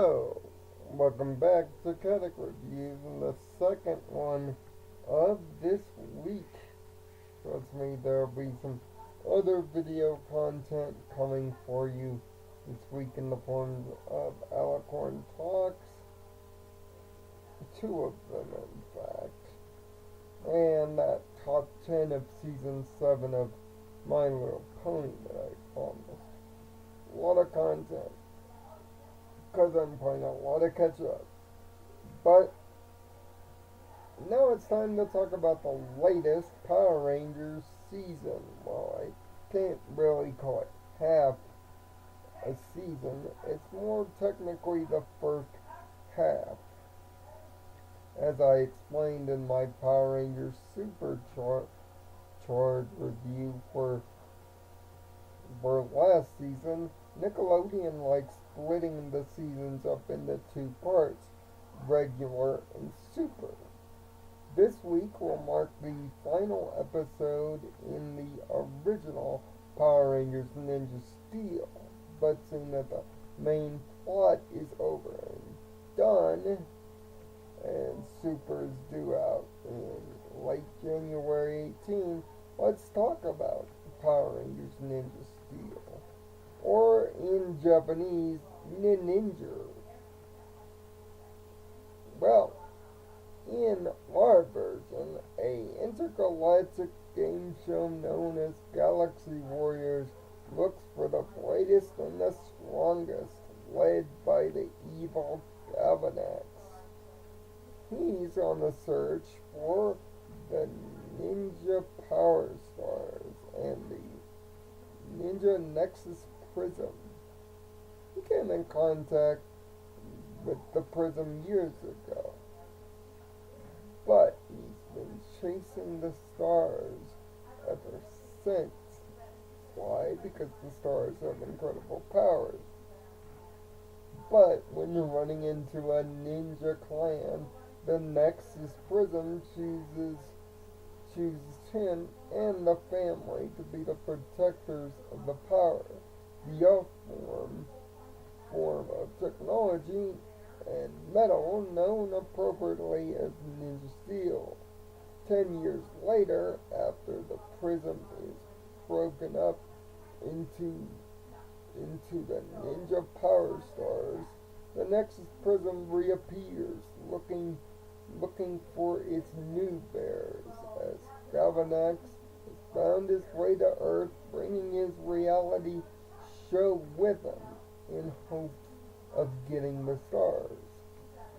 Hello, welcome back to Kadic Reviews and the second one of this week. Trust me, there'll be some other video content coming for you this week in the form of Alicorn Talks, two of them in fact, and that top 10 of season 7 of My Little Pony that I promised. A lot of content, because I'm playing a lot of catch up. But now it's time to talk about the latest Power Rangers season. Well, I can't really call it half a season. It's more technically the first half. As I explained in my Power Rangers Supercharged review for last season, Nickelodeon likes splitting the seasons up into two parts, regular and super. This week will mark the final episode in the original Power Rangers Ninja Steel, but seeing that the main plot is over and done, and Super is due out in late January 18, let's talk about Power Rangers Ninja Steel, or in Japanese, Ninja. Well, in our version, a intergalactic game show known as Galaxy Warriors looks for the brightest and the strongest, led by the evil Saban. He's on the search for the Ninja Power Stars and the Ninja Nexus Prism. He came in contact with the Prism years ago, but he's been chasing the stars ever since. Why? Because the stars have incredible powers. But when you're running into a ninja clan, the Nexus Prism chooses him and the family to be the protectors of the power, the form of technology and metal known appropriately as Ninja Steel. 10 years later, after the prism is broken up into the Ninja Power Stars, the Nexus Prism reappears, looking for its new bearers, as Galvanax has found his way to Earth, bringing his reality show with him in hopes of getting the stars.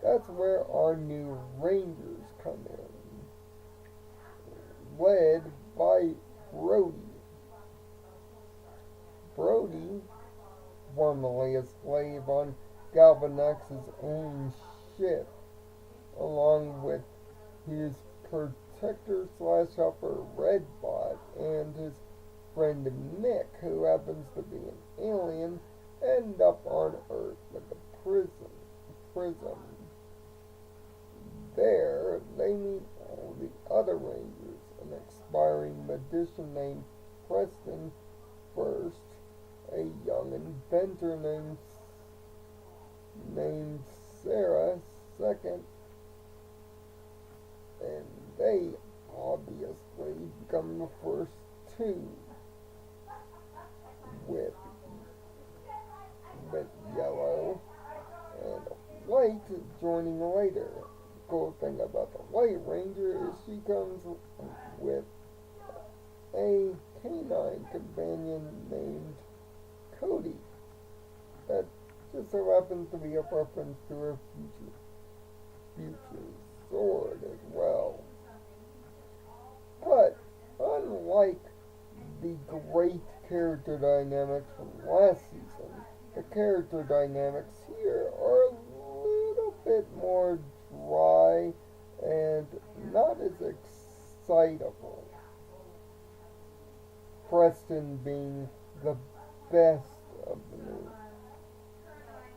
That's where our new Rangers come in, led by Brody. Brody, formerly a slave on Galvanax's own ship, along with his protector/helper Redbot and his friend Nick, who happens to be an alien, end up on Earth with the prism. There, they meet all the other Rangers, an expiring magician named Preston first, a young inventor named Sarah second, and they obviously become the first two, with Yellow and White joining later. The cool thing about the White Ranger is she comes with a canine companion named Cody. That just so happens to be a reference to her future sword as well. But unlike the great character dynamics from last season, the character dynamics here are a little bit more dry and not as excitable. Preston being the best of the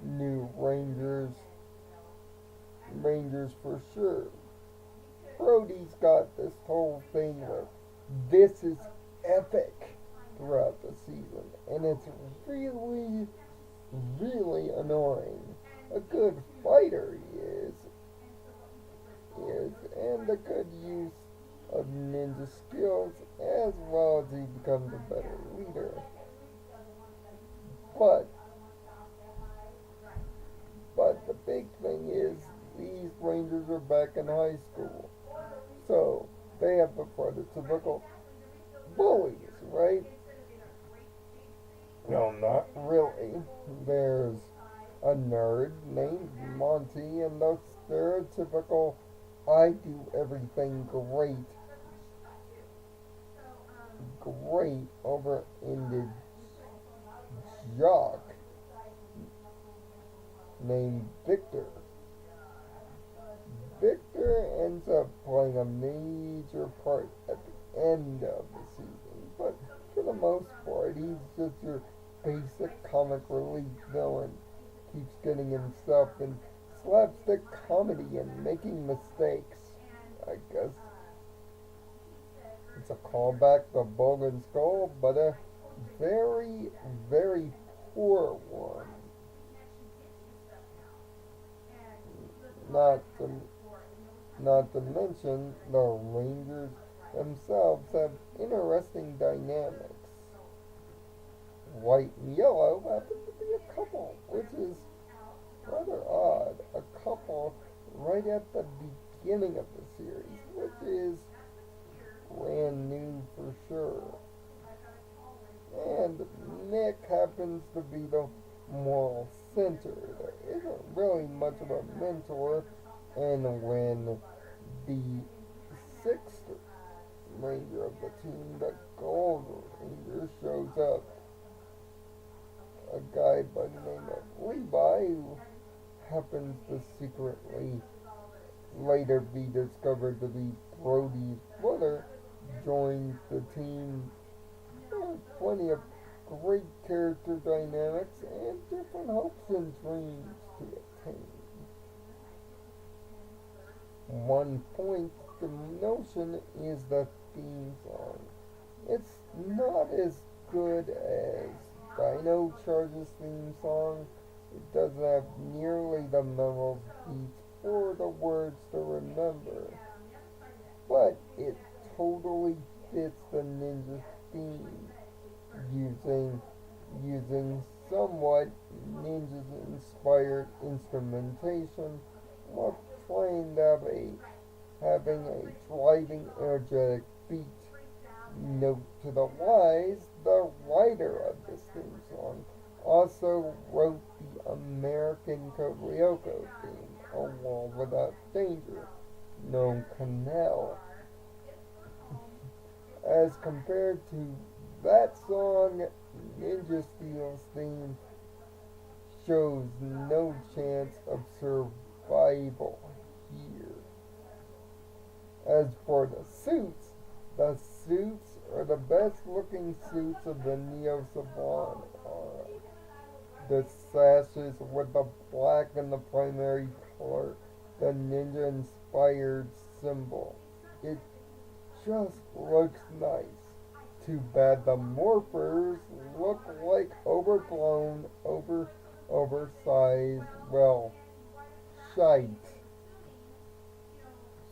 new Rangers for sure. Brody's got this whole thing with "this is epic" throughout the season, and it's really, really annoying. a good fighter he is, and a good use of ninja skills, as well as he becomes a better leader. But but the big thing is these Rangers are back in high school. So they have the prototypical bullies, right? No, not really. There's a nerd named Monty and the stereotypical I do everything great over-ended jock named Victor. Victor ends up playing a major part at the end of the season, but for the most part, he's just your basic comic relief villain. Keeps getting himself in slapstick comedy and making mistakes. I guess it's a callback to Bug and Skull, but a very, very poor one. Not to, not to mention, the Rangers themselves have interesting dynamics. White and yellow happen to be a couple, which is rather odd. A couple right at the beginning of the series, which is brand new for sure. And Nick happens to be the moral center. There isn't really much of a mentor, and when the sixth Ranger of the team, the Gold Ranger, shows up, a guy by the name of Levi, who happens to secretly later be discovered to be Brody's brother, joins the team. There are plenty of great character dynamics and different hopes and dreams to attain. One point to notion is the theme song. It's not as good as Dino Charge's theme song. It doesn't have nearly the memorable beats or the words to remember, but it totally fits the ninja theme, using somewhat ninja-inspired instrumentation while trying to having a driving, energetic beat. Note to the wise, the writer of this theme song also wrote the American Ryoko theme, A World Without Danger, known Canal. As compared to that song, Ninja Steel's theme shows no chance of survival here. As for the suits are the best looking suits of the Neo Saban era. The sashes with the black in the primary color, the ninja inspired symbol. It just looks nice. Too bad the morphers look like overblown, oversized, well, shite.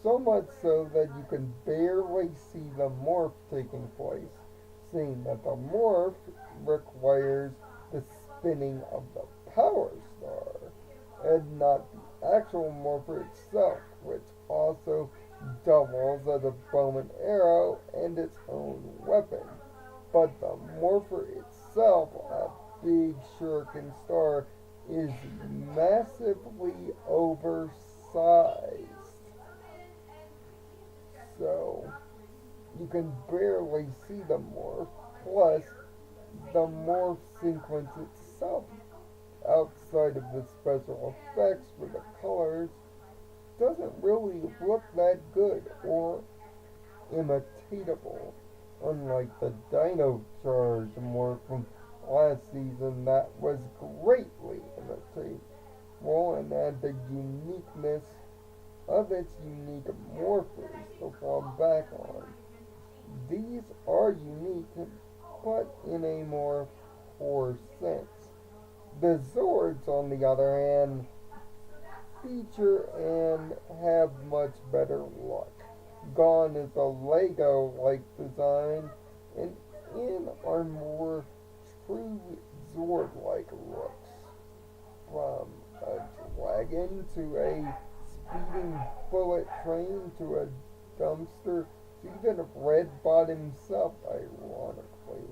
So much so that you can barely see the morph taking place, seeing that the morph requires the spinning of the power star, and not the actual morpher itself, which also doubles as a bow and arrow and its own weapon. But the morpher itself, a big shuriken star, is massively oversized. So you can barely see the morph. Plus, the morph sequence itself, outside of the special effects for the colors, doesn't really look that good or imitatable. Unlike the Dino Charge morph from last season that was greatly imitatable and had the uniqueness of its unique morphers to fall back on. These are unique, but in a more poor sense. The Zords, on the other hand, feature and have much better luck. Gone is a Lego-like design, and in are more true Zord-like looks. From a dragon to a speeding bullet train to a dumpster to even Redbot himself, ironically.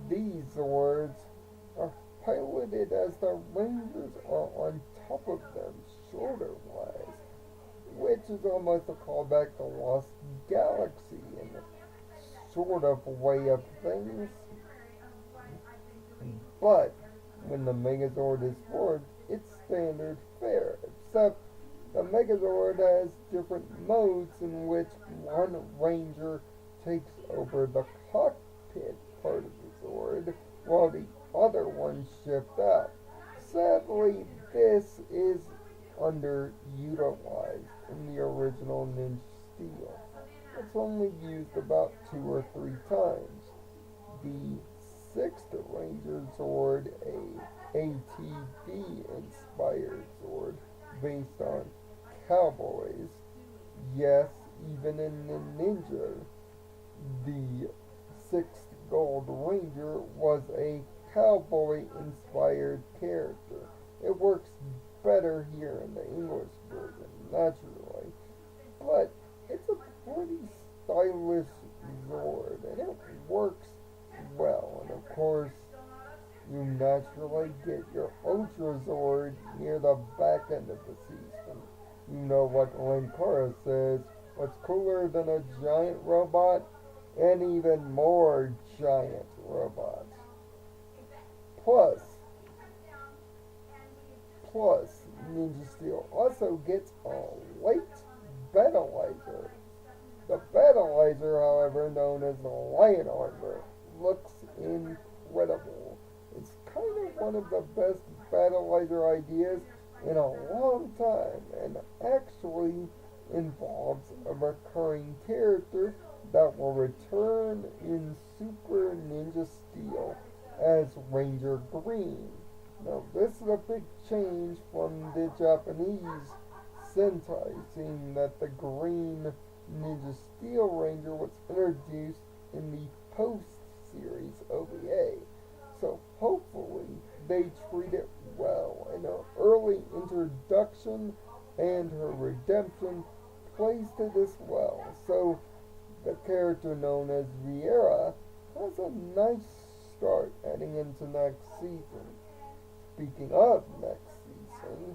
These Zords are piloted as the Rangers are on top of them, shoulder-wise, which is almost a callback to Lost Galaxy in a sort of way of things. But when the Megazord is formed, it's standard fare, except the Megazord has different modes in which one Ranger takes over the cockpit part of the Zord, while the other ones shift out. Sadly, this is underutilized in the original Ninja Steel. It's only used about 2 or 3 times. The sixth Ranger Zord, a ATV inspired Zord based on cowboys. Yes, even in the Ninja, the sixth Gold Ranger was a cowboy inspired character. It works better here in the English version, naturally. But it's a pretty stylish Zord, and it works well. And of course, you naturally get your Ultra Zord near the back end of the season. You know what Linkara says, what's cooler than a giant robot? And even more giant robots. Plus, Ninja Steel also gets a late Battleizer. The Battleizer, however, known as the Lion Armor, looks incredible. It's kind of one of the best Battleizer ideas in a long time, and actually involves a recurring character that will return in Super Ninja Steel as Ranger Green. Now, this is a big change from the Japanese Sentai, seeing that the Green Ninja Steel Ranger was introduced in the post-series OVA. So hopefully they treat it well, and her early introduction and her redemption plays to this well. So the character known as Vieira has a nice start heading into next season. Speaking of next season,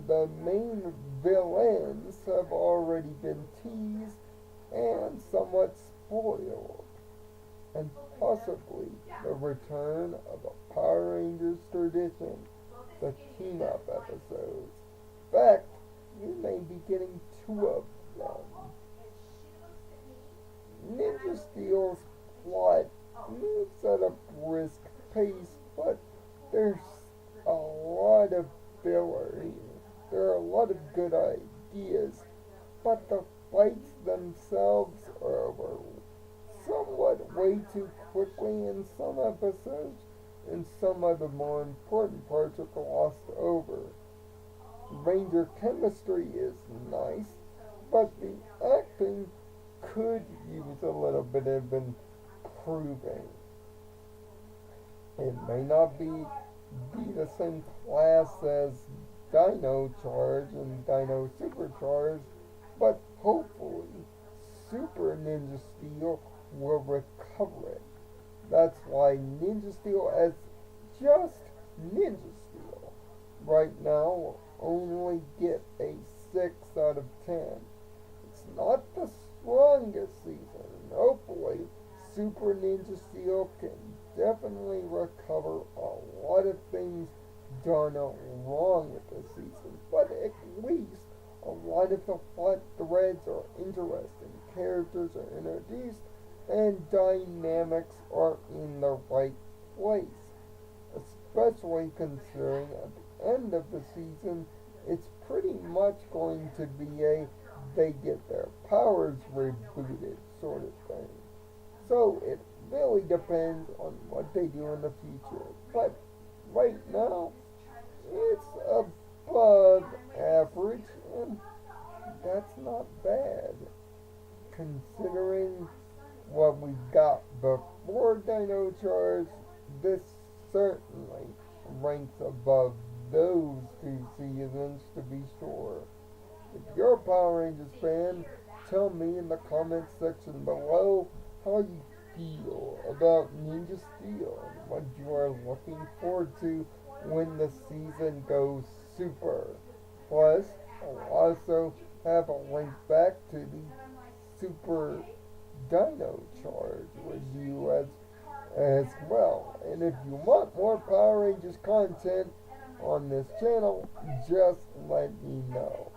the main villains have already been teased and somewhat spoiled, and possibly the return of a Power Rangers tradition, the team-up episodes. In fact, you may be getting 2 of them. Ninja Steel's plot moves at a brisk pace, but there's a lot of filler here. There are a lot of good ideas, but the fights themselves are over somewhat way too quickly in some episodes, and some of the more important parts are glossed over. Ranger chemistry is nice, but the acting could use a little bit of improving. It may not be the same class as Dino Charge and Dino Supercharge, but hopefully Super Ninja Steel will recover it. That's why Ninja Steel as just Ninja Steel right now will only get a 6 out of 10. It's not the strongest season, and hopefully Super Ninja Steel can definitely recover a lot of things done wrong with this season, but at least a lot of the plot threads are interesting, characters are introduced, and dynamics are in the right place. Especially considering at the end of the season, it's pretty much going to be a they get their powers rebooted sort of thing. So it really depends on what they do in the future. But right now, it's above considering what we got before Dino Charge, this certainly ranks above those two seasons to be sure. If you're a Power Rangers fan, tell me in the comments section below how you feel about Ninja Steel and what you are looking forward to when the season goes super. Plus, I'll also have a link back to the Super Dino Charge review as well. And if you want more Power Rangers content on this channel, just let me know.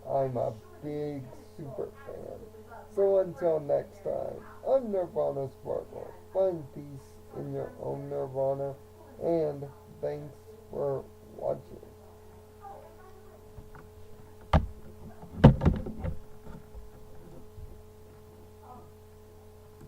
I'm a big super fan. So until next time, I'm Nirvana Sparkle. Find peace in your own Nirvana, and thanks for watching.